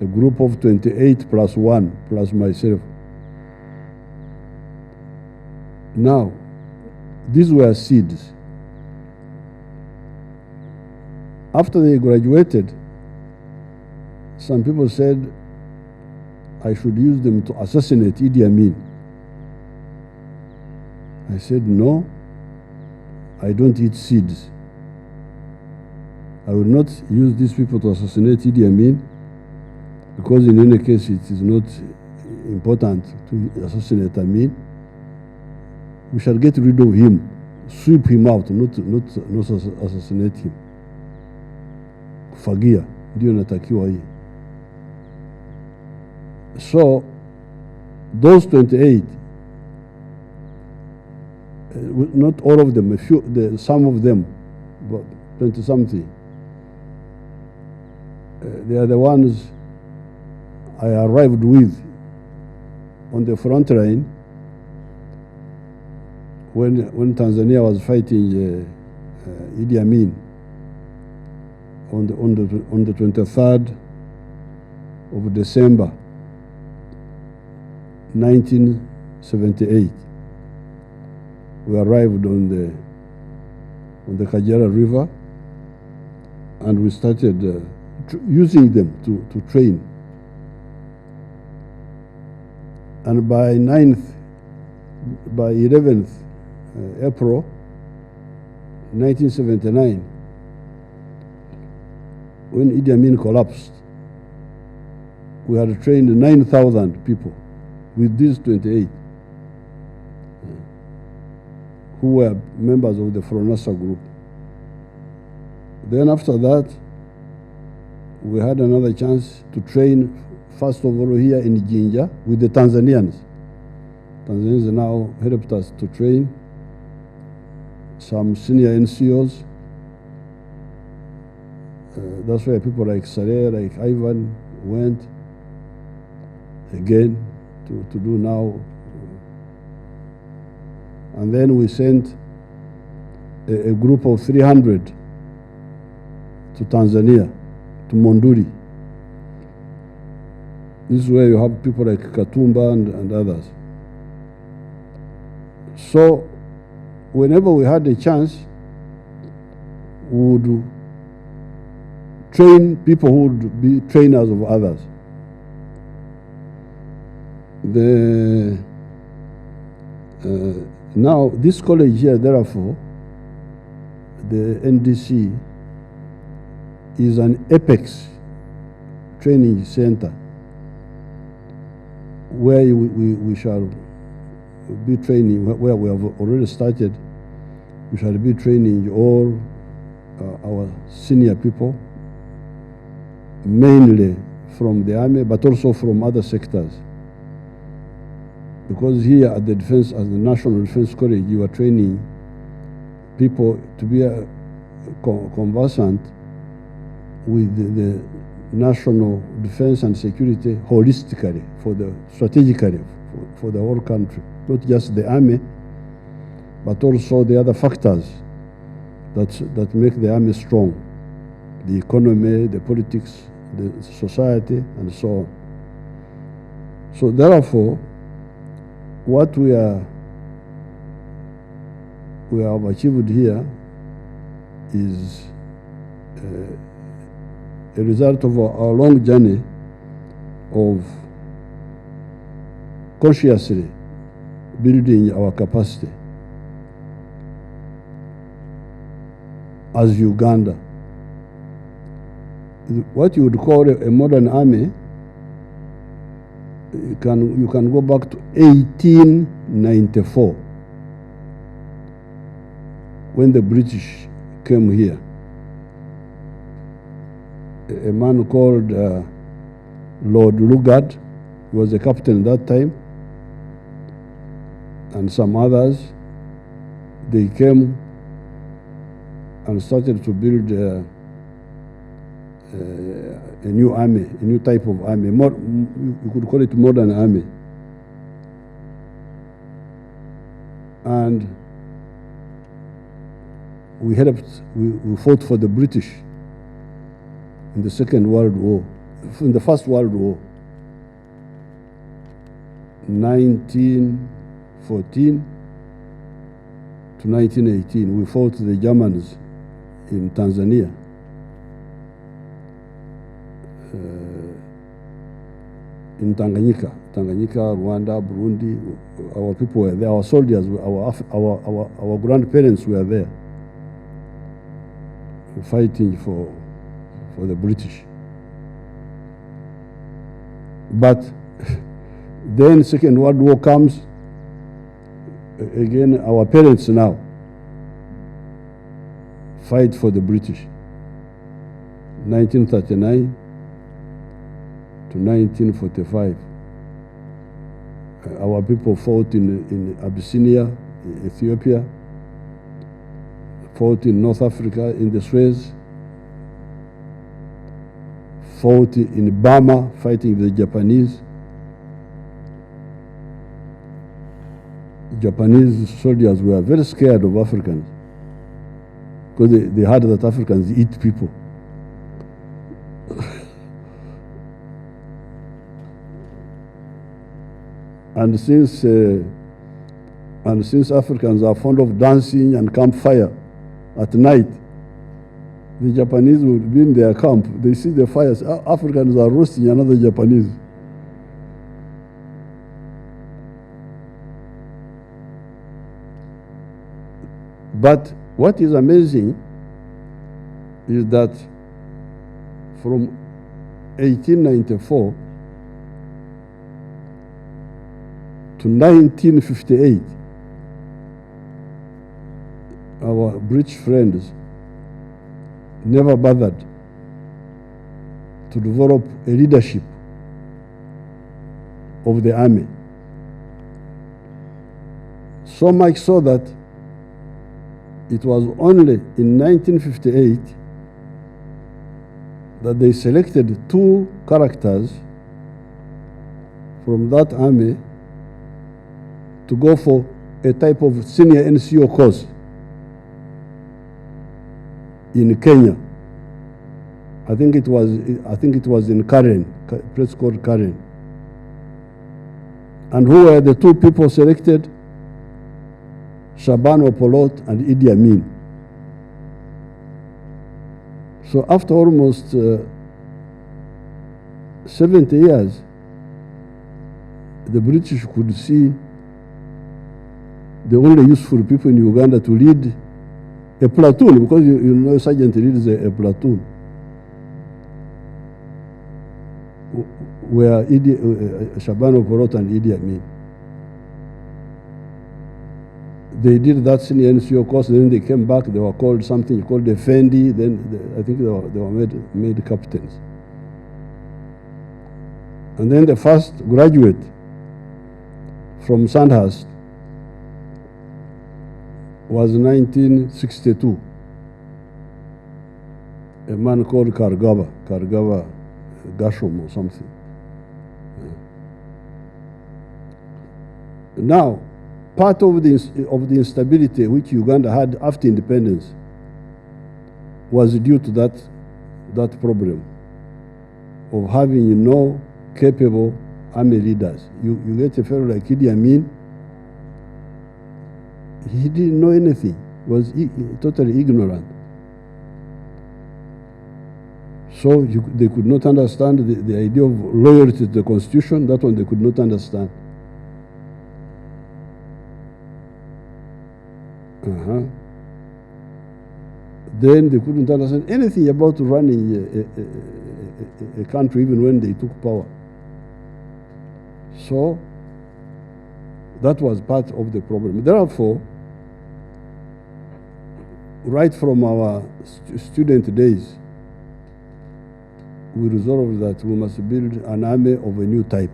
a group of 28 plus 1 plus myself. Now, these were seeds. After they graduated, some people said I should use them to assassinate Idi Amin. I said, no, I don't eat seeds. I will not use these people to assassinate Idi Amin, because in any case it is not important to assassinate Amin. We shall get rid of him, sweep him out, not assassinate him. Kufagia ndio natakiwa hii. So those 28, not all of them, some of them, but 20 something, they are the ones I arrived with on the front line when Tanzania was fighting Idi Amin on the 23rd of December 1978. We arrived on the Kajara River, and we started using them to train. And by 11th April 1979, when Idi Amin collapsed, we had trained 9,000 people with these 28 who were members of the Fronasa group. Then after that, we had another chance to train, first of all here in Jinja with the Tanzanians. Tanzanians now helped us to train some senior NCOs. That's where people like Saleh, like Ivan went again to do now. And then we sent a group of 300 to Tanzania, to Monduli. This is where you have people like Katumba and others. So whenever we had a chance, we would train people who would be trainers of others. Now, this college here, therefore, the NDC, is an apex training center where we shall be training, where we have already started. We shall be training all our senior people, mainly from the army, but also from other sectors. Because here at the defense, as the National Defense College, you are training people to be conversant with the national defense and security holistically, strategically for the whole country, not just the army, but also the other factors that make the army strong: the economy, the politics, the society, and so on. So therefore, what we have achieved here is a result of our long journey of consciously building our capacity as Uganda. What you would call a modern army, you can go back to 1894 when the British came here. A man called Lord Lugard, who was a captain at that time, and some others, they came and started to build a new army, a new type of army. You could call it modern army. And we fought for the British in the Second World War in the First World War, 1914 to 1918, we fought the Germans in Tanzania. In Tanganyika, Rwanda, Burundi, our people were there, our soldiers, our grandparents were there fighting for the British. But then Second World War comes, again our parents now fight for the British. 1939 to 1945. Our people fought in Abyssinia, Ethiopia, fought in North Africa, in the Suez, fought in Burma, fighting the Japanese. Japanese soldiers were very scared of Africans because they heard that Africans eat people. And since Africans are fond of dancing and campfire at night, the Japanese would be in their camp. They see the fires. Africans are roasting another Japanese. But what is amazing is that from 1894 to 1958, our British friends never bothered to develop a leadership of the army. So much so that it was only in 1958 that they selected 2 characters from that army to go for a type of senior NCO course in Kenya. I think it was in Karen, a place called Karen. And who were the 2 people selected? Shaban Opolot and Idi Amin. So after almost 70 years, the British could see the only useful people in Uganda to lead a platoon, because you know a sergeant leads a platoon, were Shaban Opolot and Idi Amin. They did that senior NCO course, then they came back, they were called something called the Fendi, then I think they were made captains. And then the first graduate from Sandhurst was 1962, a man called Kargava Gashom or something. Now, part of the instability which Uganda had after independence was due to that problem of having no capable army leaders. You get a fellow like Idi Amin, he didn't know anything, was totally ignorant. So they could not understand the idea of loyalty to the Constitution. That one they could not understand. Then they couldn't understand anything about running a country even when they took power. So that was part of the problem. Therefore, right from our student days, we resolved that we must build an army of a new type.